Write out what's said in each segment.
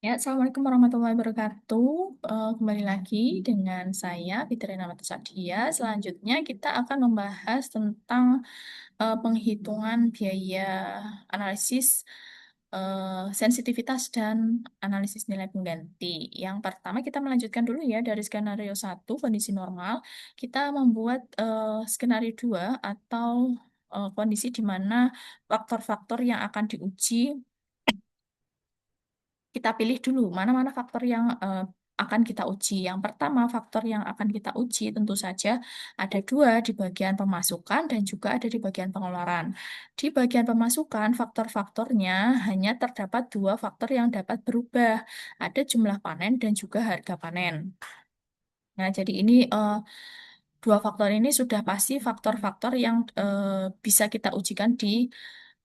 Ya, Assalamualaikum warahmatullahi wabarakatuh. Kembali lagi dengan saya, Fitri Namata Sadia. Selanjutnya kita akan membahas tentang penghitungan biaya analisis sensitivitas dan analisis nilai pengganti. Yang pertama kita melanjutkan dulu ya dari skenario satu kondisi normal. Kita membuat skenario 2 atau kondisi di mana faktor-faktor yang akan diuji kita pilih dulu mana-mana faktor yang akan kita uji. Yang pertama, faktor yang akan kita uji tentu saja ada dua di bagian pemasukan dan juga ada di bagian pengeluaran. Di bagian pemasukan, faktor-faktornya hanya terdapat dua faktor yang dapat berubah. Ada jumlah panen dan juga harga panen. Nah, jadi ini dua faktor ini sudah pasti faktor-faktor yang bisa kita ujikan di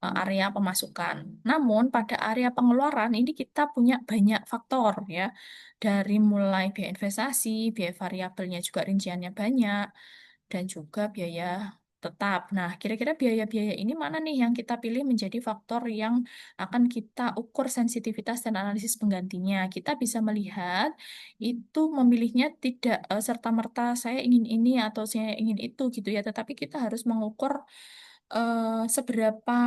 area pemasukan. Namun pada area pengeluaran ini kita punya banyak faktor ya. Dari mulai biaya investasi, biaya variabelnya juga rinciannya banyak, dan juga biaya tetap. Nah, kira-kira biaya-biaya ini mana nih yang kita pilih menjadi faktor yang akan kita ukur sensitivitas dan analisis penggantinya. Kita bisa melihat itu memilihnya tidak serta-merta saya ingin ini atau saya ingin itu gitu ya, tetapi kita harus mengukur seberapa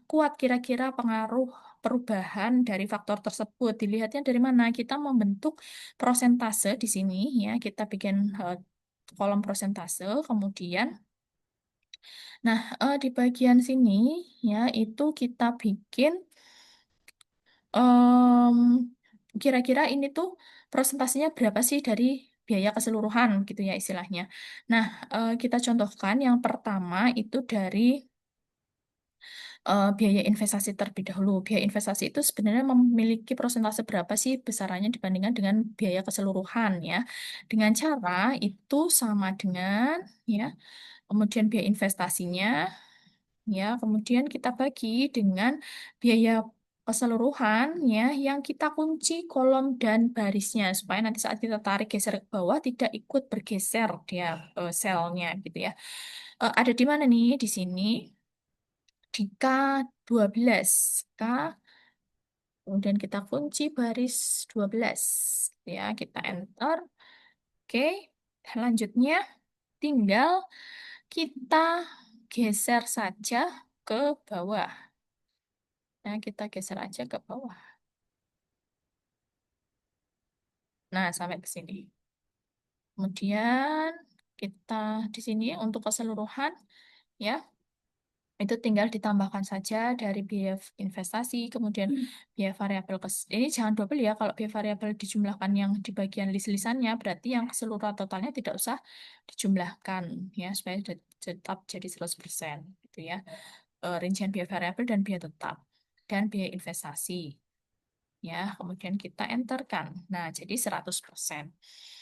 kuat kira-kira pengaruh perubahan dari faktor tersebut. Dilihatnya dari mana? Kita membentuk prosentase di sini ya. Kita bikin kolom prosentase, kemudian di bagian sini ya itu kita bikin em, kira-kira ini tuh prosentasenya berapa sih dari biaya keseluruhan gitu ya istilahnya. Nah, kita contohkan yang pertama itu dari biaya investasi terlebih dahulu. Biaya investasi itu sebenarnya memiliki prosentase berapa sih besarannya dibandingkan dengan biaya keseluruhan ya. Dengan cara itu sama dengan ya, kemudian biaya investasinya ya, kemudian kita bagi dengan biaya keseluruhan ya yang kita kunci kolom dan barisnya supaya nanti saat kita tarik geser ke bawah tidak ikut bergeser dia selnya gitu ya. Ada di mana nih di sini? Di K12. Kemudian kita kunci baris 12. Ya, kita enter. Oke. Selanjutnya tinggal kita geser saja ke bawah. Nah, kita geser aja ke bawah. Nah, sampai ke sini. Kemudian kita di sini untuk keseluruhan ya. Itu tinggal ditambahkan saja dari biaya investasi, kemudian biaya variabel ini jangan double ya. Kalau biaya variabel dijumlahkan yang di bagian list-listannya, berarti yang keseluruhan totalnya tidak usah dijumlahkan ya, supaya tetap jadi 100% gitu ya. Rincian biaya variabel dan biaya tetap dan biaya investasi ya. Kemudian kita enterkan. Nah, jadi 100%.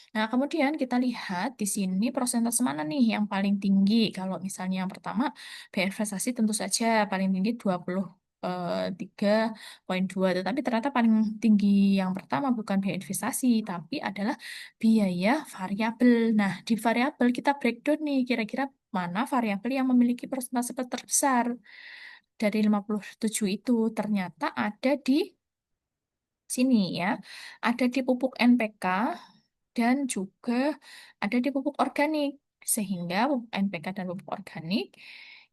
Nah, kemudian kita lihat di sini prosentase mana nih yang paling tinggi. Kalau misalnya yang pertama, biaya investasi tentu saja paling tinggi 23,2. Tetapi ternyata paling tinggi yang pertama bukan biaya investasi, tapi adalah biaya variabel. Nah, di variabel kita breakdown nih, kira-kira mana variabel yang memiliki persentase terbesar. Dari 57 itu ternyata ada di sini ya. Ada di pupuk NPK dan juga ada di pupuk organik. Sehingga pupuk NPK dan pupuk organik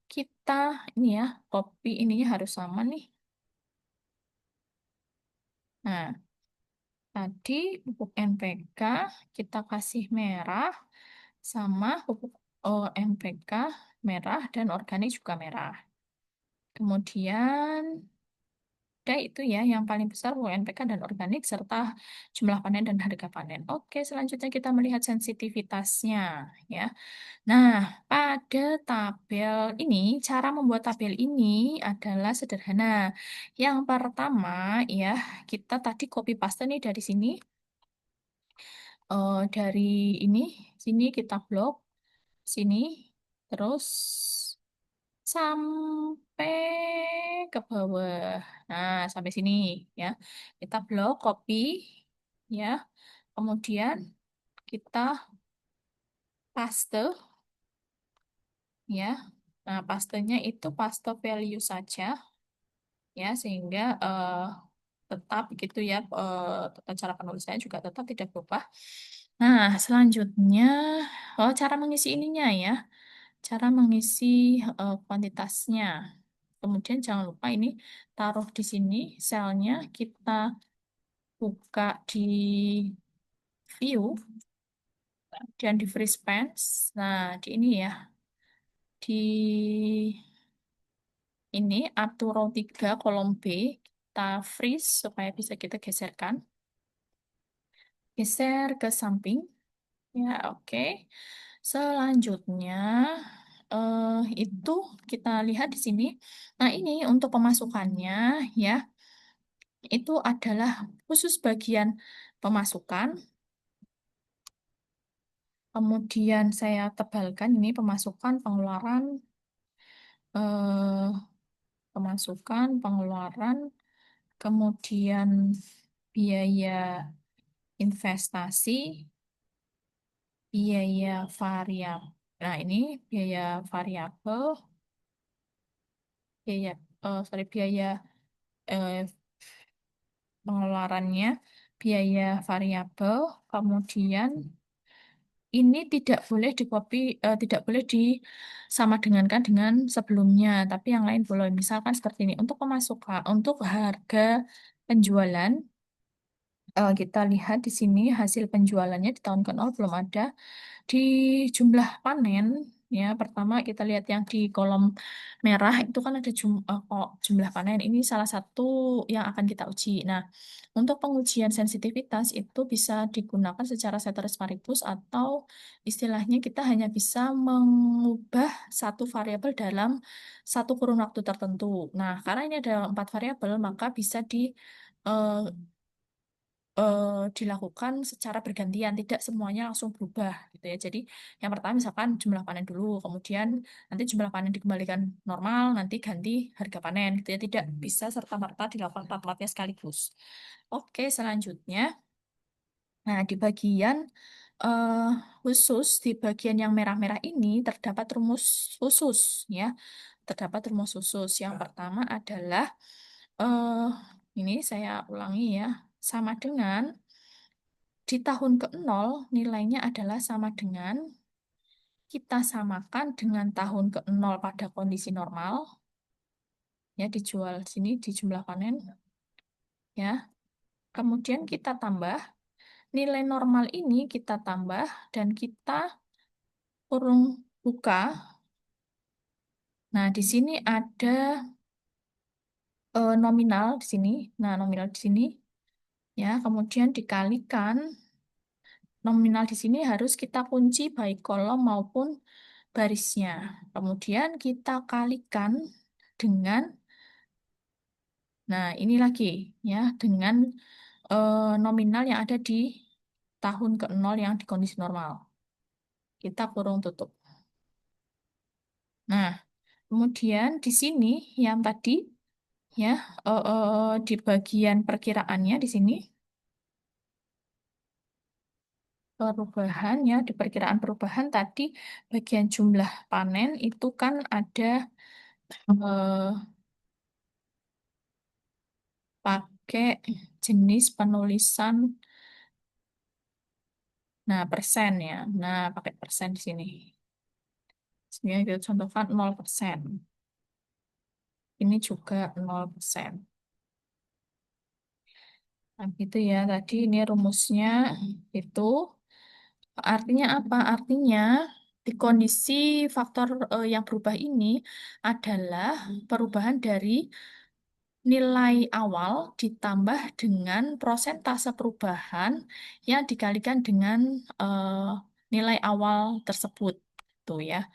kita ini ya, kopi ininya harus sama nih. Nah, tadi pupuk NPK kita kasih merah sama pupuk NPK merah dan organik juga merah. Kemudian itu ya yang paling besar UNPK dan organik serta jumlah panen dan harga panen. Oke, selanjutnya kita melihat sensitivitasnya ya. Nah, pada tabel ini cara membuat tabel ini adalah sederhana. Yang pertama ya, kita tadi copy paste nih dari sini. Dari ini sini kita blok sini terus sampai ke bawah. Nah, sampai sini ya. Kita blok, copy ya. Kemudian kita paste ya. Nah, pastenya itu paste value saja ya sehingga tetap gitu ya, cara penulisannya juga tetap tidak berubah. Nah, selanjutnya, oh, cara mengisi ininya ya, cara mengisi kuantitasnya. Kemudian jangan lupa ini taruh di sini selnya, kita buka di view dan di freeze pans. Nah, di ini ya, di ini up to row 3 kolom B, kita freeze supaya bisa kita geserkan. Geser ke samping. Ya, oke. Selanjutnya, itu kita lihat di sini. Nah, ini untuk pemasukannya, ya, itu adalah khusus bagian pemasukan. Kemudian saya tebalkan ini pemasukan, pengeluaran, eh, pemasukan, pengeluaran, kemudian biaya investasi, biaya variabel. Nah, ini biaya variabel, biaya, biaya eh, pengeluarannya, biaya variabel, kemudian ini tidak boleh tidak boleh disama dengankan dengan sebelumnya, tapi yang lain boleh. Misalkan seperti ini, untuk pemasukan, untuk harga penjualan, kita lihat di sini hasil penjualannya di tahun ke-0 belum ada. Di jumlah panen, ya, pertama kita lihat yang di kolom merah itu kan ada jumlah panen. Ini salah satu yang akan kita uji. Nah, untuk pengujian sensitivitas itu bisa digunakan secara ceteris paribus atau istilahnya kita hanya bisa mengubah satu variabel dalam satu kurun waktu tertentu. Nah, karena ini ada 4 variabel, maka bisa eh, dilakukan secara bergantian, tidak semuanya langsung berubah gitu ya. Jadi yang pertama misalkan jumlah panen dulu, kemudian nanti jumlah panen dikembalikan normal, nanti ganti harga panen gitu ya. Tidak bisa serta-merta dilakukan empat-empatnya sekaligus. Oke, selanjutnya, nah di bagian eh, khusus, di bagian yang merah-merah ini terdapat rumus khusus ya. Terdapat rumus khusus. Yang pertama adalah eh ini saya ulangi ya, sama dengan di tahun ke-0 nilainya adalah sama dengan kita samakan dengan tahun ke-0 pada kondisi normal, ya, dijual sini di jumlah panen, ya. Kemudian kita tambah nilai normal ini, kita tambah dan kita kurung buka. Nah, di sini ada nominal di sini. Nah, nominal di sini, ya. Kemudian dikalikan nominal di sini harus kita kunci baik kolom maupun barisnya. Kemudian kita kalikan dengan, nah ini lagi ya, dengan nominal yang ada di tahun ke-0 yang di kondisi normal. Kita kurung tutup. Nah, kemudian di sini yang tadi ya, di bagian perkiraannya di sini perubahan ya, di perkiraan perubahan tadi bagian jumlah panen itu kan ada eh, pakai jenis penulisan, nah persen ya. Nah, pakai persen di sini. Sebenarnya kita contohkan 0%. Ini juga 0%. Nah, gitu ya. Tadi ini rumusnya itu artinya apa? Artinya di kondisi faktor yang berubah ini adalah perubahan dari nilai awal ditambah dengan prosentase perubahan yang dikalikan dengan eh, nilai awal tersebut. Tuh ya.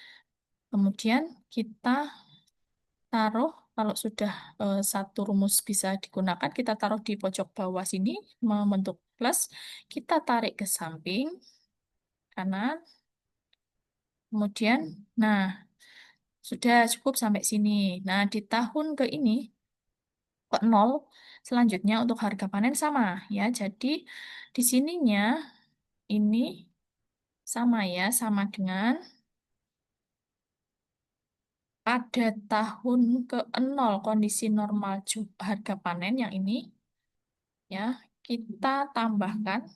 Kemudian kita taruh, kalau sudah satu rumus bisa digunakan, kita taruh di pojok bawah sini membentuk plus. Kita tarik ke samping kanan. Kemudian, nah, sudah cukup sampai sini. Nah, di tahun ke ini, ke 0, selanjutnya untuk harga panen sama ya. Jadi di sininya ini sama ya, sama dengan pada tahun ke-0 kondisi normal harga panen yang ini, Ya, kita tambahkan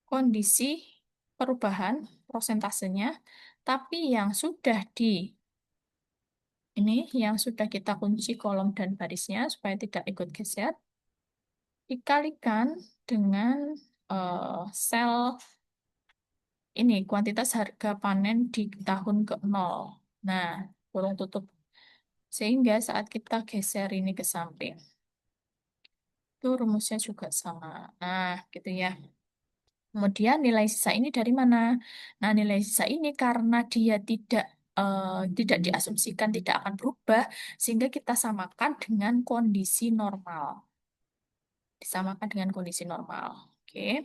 kondisi perubahan prosentasenya, tapi yang sudah ini yang sudah kita kunci kolom dan barisnya supaya tidak ikut geser, dikalikan dengan sel ini kuantitas harga panen di tahun ke-0. Nah, kurung tutup. Sehingga saat kita geser ini ke samping, itu rumusnya juga sama. Nah, gitu ya. Kemudian nilai sisa ini dari mana? Nah, nilai sisa ini karena dia tidak diasumsikan tidak akan berubah, sehingga kita samakan dengan kondisi normal. Disamakan dengan kondisi normal. Oke.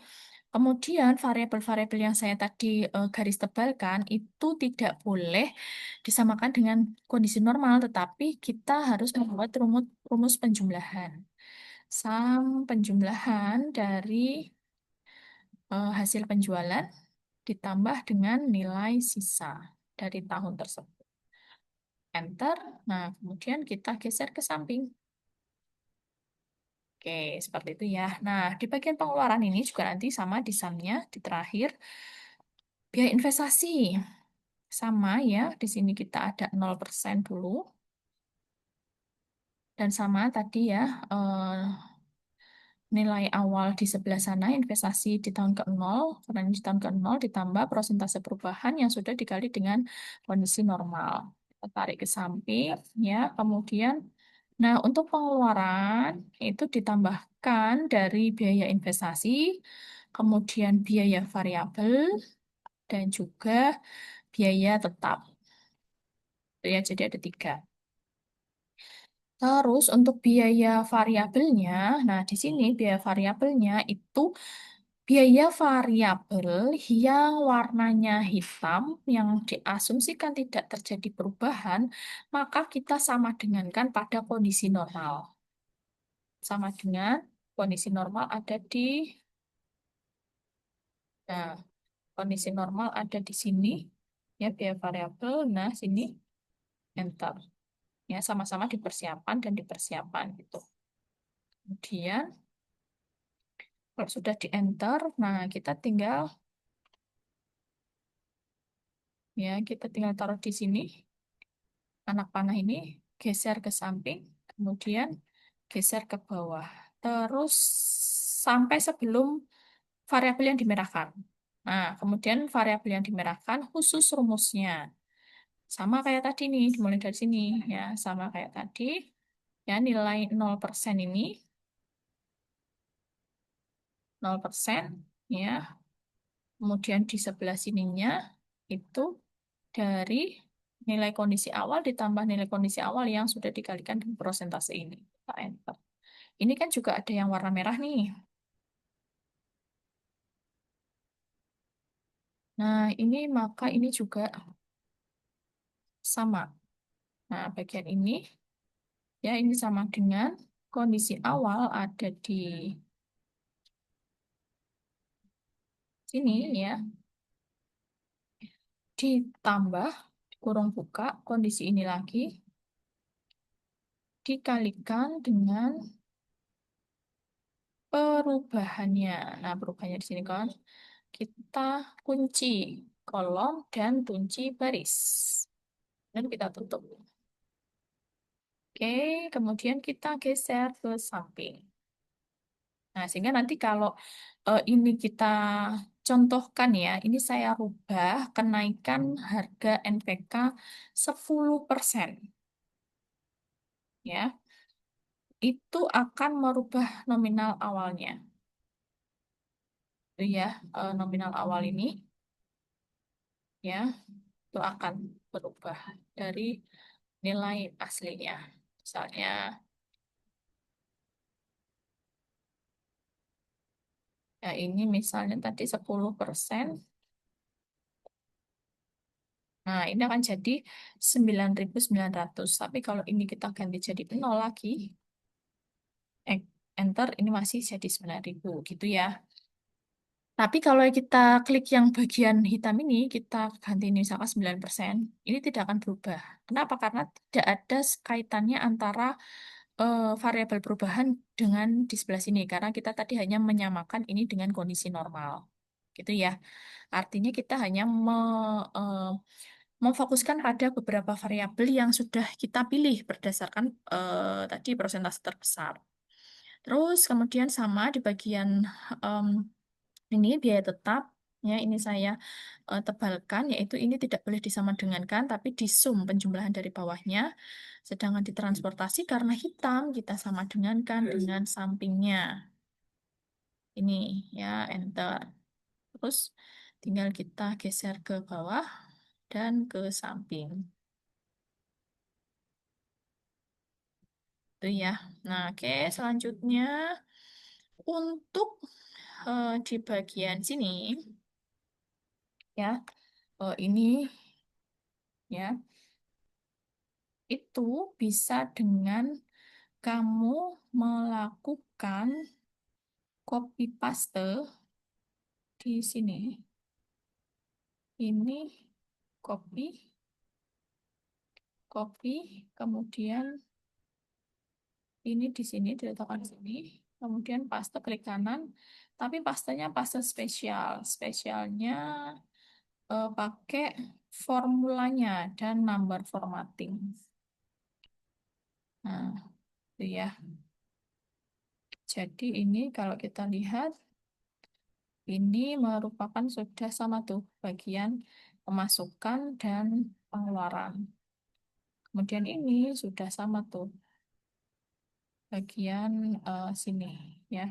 Kemudian variabel-variabel yang saya tadi garis tebalkan itu tidak boleh disamakan dengan kondisi normal, tetapi kita harus membuat rumus penjumlahan. Penjumlahan dari hasil penjualan ditambah dengan nilai sisa dari tahun tersebut. Enter. Nah, kemudian kita geser ke samping. Oke, seperti itu ya. Nah, di bagian pengeluaran ini juga nanti sama di sumnya, di terakhir. Biaya investasi. Sama ya, di sini kita ada 0% dulu. Dan sama tadi ya, nilai awal di sebelah sana, investasi di tahun ke-0, karena ini di tahun ke-0 ditambah prosentase perubahan yang sudah dikali dengan kondisi normal. Kita tarik ke samping, ya. Kemudian, nah untuk pengeluaran itu ditambahkan dari biaya investasi, kemudian biaya variabel, dan juga biaya tetap. Ya, jadi ada tiga. Terus untuk biaya variabelnya, nah di sini biaya variabelnya itu biaya variabel yang warnanya hitam, yang diasumsikan tidak terjadi perubahan, maka kita sama dengankan pada kondisi normal. Sama dengan kondisi normal ada nah, kondisi normal ada di sini, ya biaya variabel, nah sini enter. Ya, sama-sama dipersiapkan dan dipersiapkan gitu. Kemudian kalau sudah di enter, nah kita tinggal taruh di sini anak panah ini, geser ke samping, kemudian geser ke bawah. Terus sampai sebelum variabel yang dimerahkan. Nah, kemudian variabel yang dimerahkan khusus rumusnya. Sama kayak tadi nih, dimulai dari sini ya, sama kayak tadi. Ya, nilai 0% ini 0%, ya. Kemudian di sebelah sininya itu dari nilai kondisi awal ditambah nilai kondisi awal yang sudah dikalikan dengan prosentase ini. Kita enter. Ini kan juga ada yang warna merah nih. Nah, ini maka ini juga sama. Nah, bagian ini ya ini sama dengan kondisi awal ada di sini ya. Ditambah kurung buka kondisi ini lagi dikalikan dengan perubahannya. Nah, perubahannya di sini kan kita kunci kolom dan kunci baris. Dan kita tutup. Oke, kemudian kita geser ke samping. Nah, sehingga nanti kalau ini kita contohkan ya, ini saya rubah kenaikan harga NPK 10%. Ya, itu akan merubah nominal awalnya. Itu ya, nominal awal ini ya, itu akan berubah dari nilai aslinya. Misalnya, ya ini misalnya tadi 10%. Nah, ini akan jadi 9.900. Tapi kalau ini kita ganti jadi 0 lagi, enter, ini masih jadi 9.000 gitu ya. Tapi kalau kita klik yang bagian hitam ini, kita ganti ini misalkan 9%, ini tidak akan berubah. Kenapa? Karena tidak ada kaitannya antara variabel perubahan dengan di sebelah sini karena kita tadi hanya menyamakan ini dengan kondisi normal. Gitu ya. Artinya kita hanya memfokuskan pada beberapa variabel yang sudah kita pilih berdasarkan tadi persentase terbesar. Terus kemudian sama di bagian em, ini biaya tetap ya ini saya tebalkan yaitu ini tidak boleh disamadengankan tapi disum penjumlahan dari bawahnya. Sedangkan di transportasi karena hitam kita sama dengankan dengan sampingnya. Ini ya enter. Terus tinggal kita geser ke bawah dan ke samping. Itu ya. Nah, oke, selanjutnya untuk di bagian sini ya, ini ya, itu bisa dengan kamu melakukan copy paste di sini. Ini copy, copy, kemudian ini di sini diletakkan di sini, kemudian paste klik kanan, tapi pastenya paste spesial. Spesialnya pakai formulanya dan number formatting. Nah, itu ya. Jadi ini kalau kita lihat, ini merupakan sudah sama tuh bagian pemasukan dan pengeluaran. Kemudian ini sudah sama tuh bagian sini ya.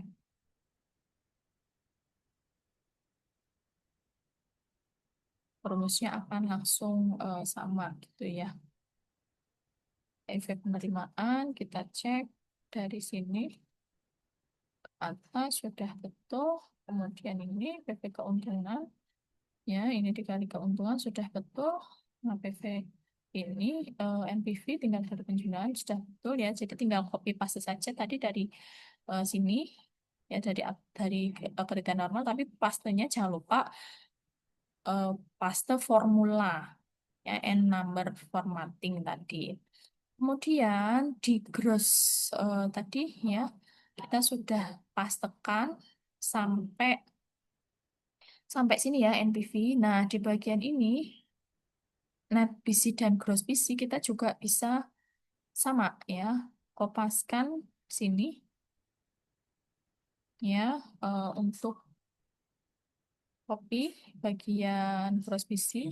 Rumusnya akan langsung sama gitu ya. Efek penerimaan kita cek dari sini ke atas sudah betul. Kemudian ini PP keuntungan. Ya, ini dikali keuntungan sudah betul. Nah, PV ini NPV tinggal dari penjualan sudah betul ya. Jadi tinggal copy paste saja tadi dari sini ya dari kriteria normal tapi pastenya jangan lupa eh, paste formula ya and number formatting tadi. Kemudian di gross tadi ya kita sudah pastekan sampai sampai sini ya NPV. Nah, di bagian ini net PC dan gross PC kita juga bisa sama ya. Kopaskan sini ya untuk copy bagian gross PC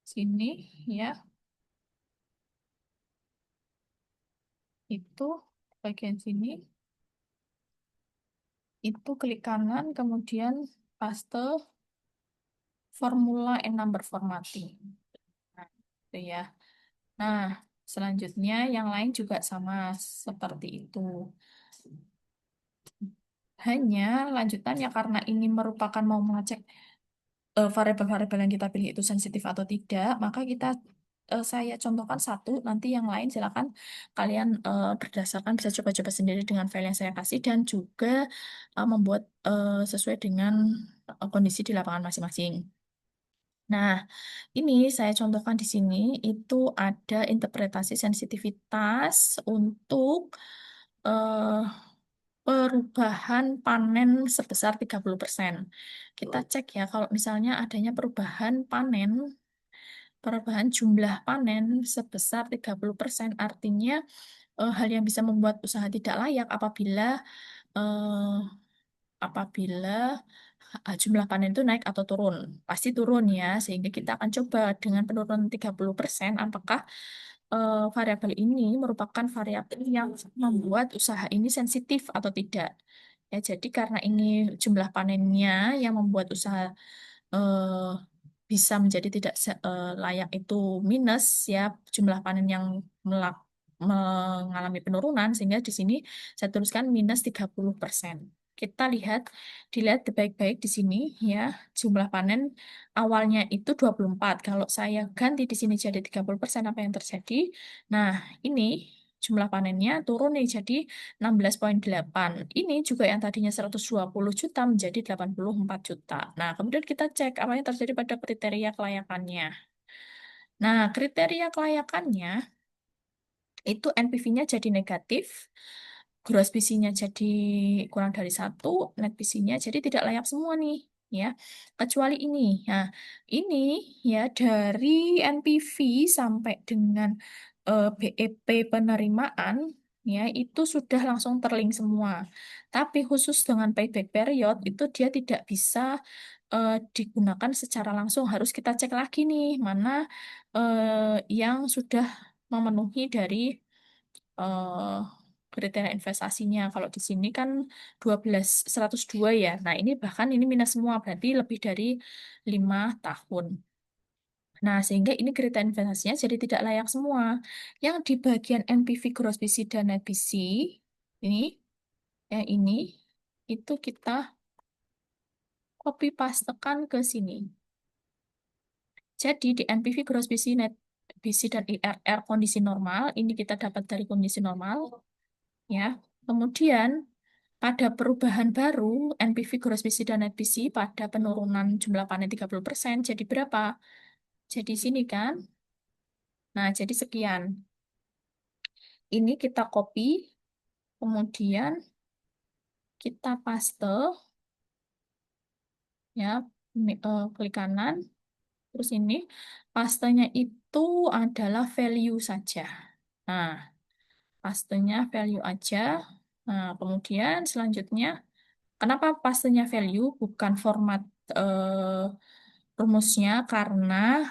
sini ya. Itu bagian sini itu klik kanan kemudian paste formula and number formatting. Nah, itu ya. Nah, selanjutnya yang lain juga sama seperti itu. Hanya lanjutannya karena ini merupakan mau mengecek variabel-variabel yang kita pilih itu sensitif atau tidak, maka saya contohkan satu, nanti yang lain silakan kalian berdasarkan bisa coba-coba sendiri dengan file yang saya kasih dan juga membuat sesuai dengan kondisi di lapangan masing-masing. Nah, ini saya contohkan di sini itu ada interpretasi sensitivitas untuk eh, perubahan panen sebesar 30%. Kita cek ya, kalau misalnya adanya perubahan jumlah panen sebesar 30%, artinya hal yang bisa membuat usaha tidak layak eh, apabila jumlah panen itu naik atau turun. Pasti turun ya, sehingga kita akan coba dengan penurunan 30%, apakah variabel ini merupakan variabel yang membuat usaha ini sensitif atau tidak. Ya, jadi karena ini jumlah panennya yang membuat usaha eh, bisa menjadi tidak layak itu minus ya jumlah panen yang mengalami penurunan sehingga di sini saya tuliskan minus 30%. Kita dilihat baik-baik di sini ya jumlah panen awalnya itu 24. Kalau saya ganti di sini jadi 30% apa yang terjadi? Nah, ini jumlah panennya turun nih jadi 16,8. Ini juga yang tadinya 120 juta menjadi 84 juta. Nah, kemudian kita cek apa yang terjadi pada kriteria kelayakannya. Nah, kriteria kelayakannya itu NPV-nya jadi negatif, gross PC-nya jadi kurang dari satu, net PC-nya jadi tidak layak semua nih, ya. Kecuali ini. Nah, ini ya dari NPV sampai dengan BEP penerimaan ya itu sudah langsung terlink semua. Tapi khusus dengan payback period itu dia tidak bisa digunakan secara langsung. Harus kita cek lagi nih mana yang sudah memenuhi dari eh, kriteria investasinya. Kalau di sini kan 102 ya. Nah, ini bahkan ini minus semua, berarti lebih dari 5 tahun. Nah, sehingga ini kriteria investasinya jadi tidak layak semua. Yang di bagian NPV gross PC dan net PC, ini, yang ini, itu kita copy pastekan ke sini. Jadi di NPV gross PC, net PC, dan IRR kondisi normal, ini kita dapat dari kondisi normal, ya. Kemudian pada perubahan baru, NPV gross PC dan net PC pada penurunan jumlah panen 30% jadi berapa? Jadi sini kan? Nah, jadi sekian. Ini kita copy, kemudian kita paste, ya, klik kanan, terus ini pastenya itu adalah value saja. Nah, pastenya value aja. Nah, kemudian selanjutnya, kenapa pastenya value bukan format eh, rumusnya? Karena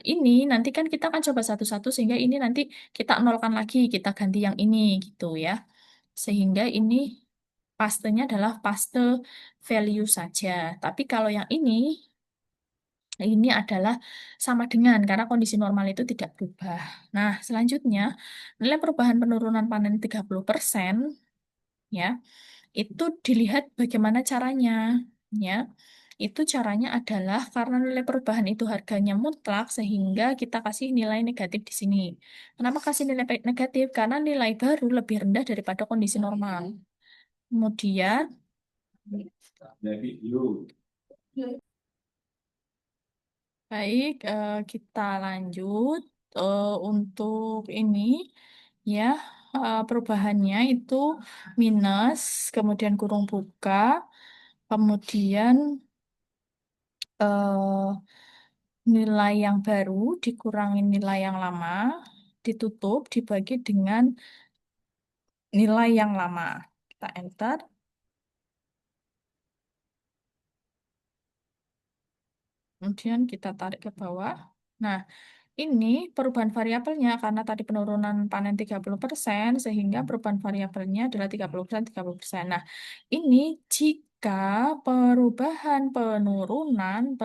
ini nanti kan kita akan coba satu-satu sehingga ini nanti kita nolkan lagi, kita ganti yang ini gitu ya. Sehingga ini pastenya adalah paste value saja. Tapi kalau yang ini adalah sama dengan karena kondisi normal itu tidak berubah. Nah, selanjutnya nilai perubahan penurunan panen 30% ya. Itu dilihat bagaimana caranya, ya. Itu caranya adalah karena nilai perubahan itu harganya mutlak sehingga kita kasih nilai negatif di sini. Kenapa kasih nilai negatif? Karena nilai baru lebih rendah daripada kondisi normal. Kemudian, baik, kita lanjut untuk ini, ya. Perubahannya itu minus, kemudian kurung buka, kemudian eh, nilai yang baru dikurangi nilai yang lama, ditutup, dibagi dengan nilai yang lama. Kita enter, kemudian kita tarik ke bawah. Nah, ini perubahan variabelnya karena tadi penurunan panen 30% sehingga perubahan variabelnya adalah 30%, 30%. Nah, ini jika perubahan penurunan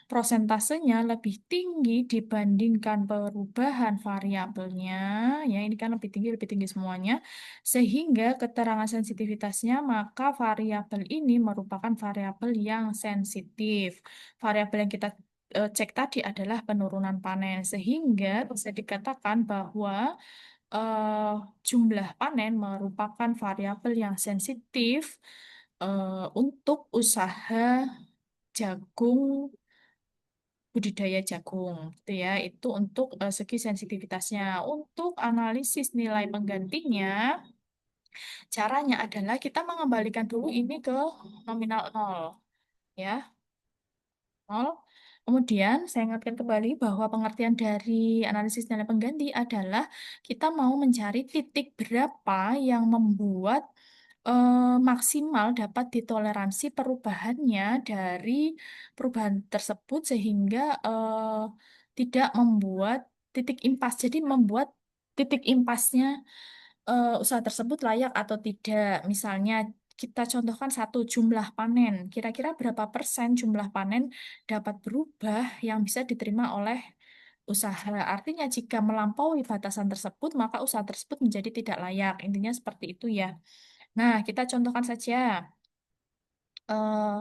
prosentasenya lebih tinggi dibandingkan perubahan variabelnya, ya ini kan lebih tinggi semuanya, sehingga keterangan sensitivitasnya maka variabel ini merupakan variabel yang sensitif. Variabel yang kita cek tadi adalah penurunan panen, sehingga bisa dikatakan bahwa eh, jumlah panen merupakan variabel yang sensitif untuk usaha jagung, budidaya jagung, gitu ya. Itu untuk segi sensitivitasnya. Untuk analisis nilai penggantinya, caranya adalah kita mengembalikan dulu ini ke nominal nol, ya. Nol. Kemudian saya ingatkan kembali bahwa pengertian dari analisis nilai pengganti adalah kita mau mencari titik berapa yang membuat maksimal dapat ditoleransi perubahannya dari perubahan tersebut sehingga tidak membuat titik impas. Jadi membuat titik impasnya usaha tersebut layak atau tidak. Misalnya kita contohkan satu jumlah panen. Kira-kira berapa persen jumlah panen dapat berubah yang bisa diterima oleh usaha. Artinya jika melampaui batasan tersebut, maka usaha tersebut menjadi tidak layak. Intinya seperti itu ya. Nah, kita contohkan saja. Eh,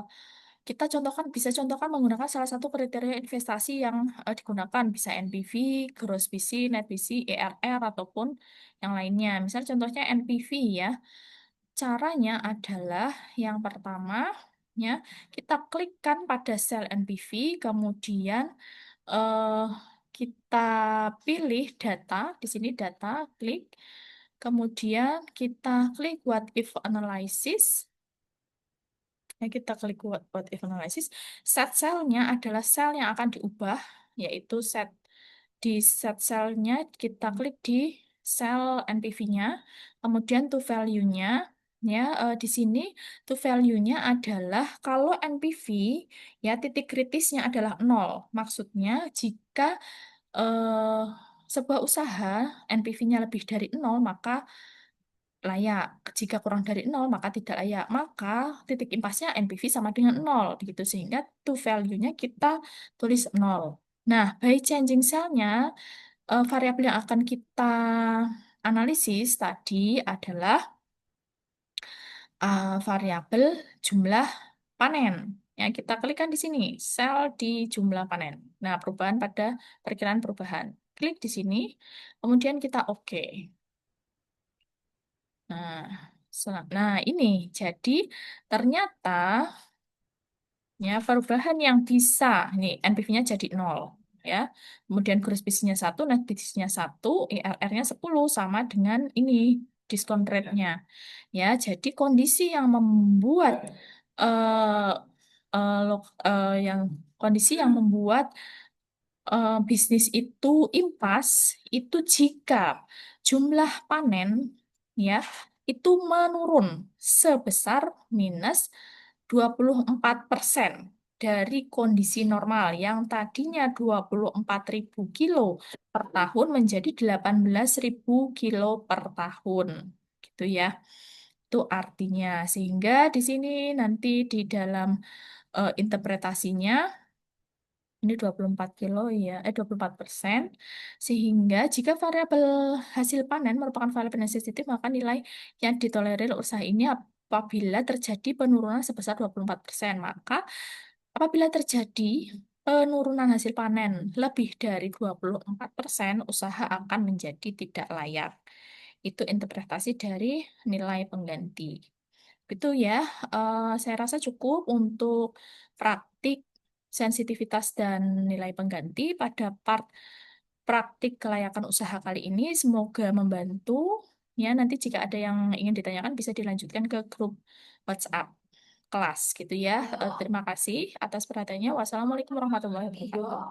kita bisa contohkan menggunakan salah satu kriteria investasi yang digunakan. Bisa NPV, gross PC, net PC, ERR, ataupun yang lainnya. Misal contohnya NPV ya. Caranya adalah yang pertama, ya, kita klikkan pada sel NPV, kemudian eh, kita pilih data, di sini data, klik. Kemudian kita klik what if analysis. Ya, kita klik what if analysis. Set selnya adalah sel yang akan diubah, yaitu set di set selnya kita klik di sel NPV-nya, kemudian to value-nya. Ya, di sini to value-nya adalah kalau NPV ya titik kritisnya adalah nol. Maksudnya jika eh, sebuah usaha NPV-nya lebih dari nol maka layak. Jika kurang dari nol maka tidak layak. Maka titik impasnya NPV sama dengan nol, gitu. Sehingga to value-nya kita tulis nol. Nah, by changing cell-nya, variabel yang akan kita analisis tadi adalah variabel jumlah panen. Ya, kita klikkan di sini, sel di jumlah panen. Nah, perubahan pada perkiraan perubahan. Klik di sini, kemudian kita oke. Nah, nah ini jadi ternyata ya perubahan yang bisa ini NPV-nya jadi nol ya. Kemudian gross bisnisnya 1, net bisnisnya 1, IRR-nya 10 sama dengan ini diskon rate-nya. Ya, jadi kondisi yang membuat eh yang kondisi yang membuat bisnis itu impas itu jika jumlah panen ya itu menurun sebesar minus 24% dari kondisi normal yang tadinya 24.000 kilo per tahun menjadi 18.000 kilo per tahun. Gitu ya. Itu artinya sehingga di sini nanti di dalam interpretasinya ini 24 kilo ya, 24%. Sehingga jika variabel hasil panen merupakan variabel yang sensitif, maka nilai yang ditolerir usaha ini apabila terjadi penurunan sebesar 24%. Maka apabila terjadi penurunan hasil panen lebih dari 24%, usaha akan menjadi tidak layak. Itu interpretasi dari nilai pengganti. Itu ya, saya rasa cukup untuk praktik sensitivitas dan nilai pengganti pada part praktik kelayakan usaha kali ini. Semoga membantu. Ya, nanti jika ada yang ingin ditanyakan bisa dilanjutkan ke grup WhatsApp kelas gitu ya. Terima kasih atas perhatiannya. Wassalamualaikum warahmatullahi wabarakatuh.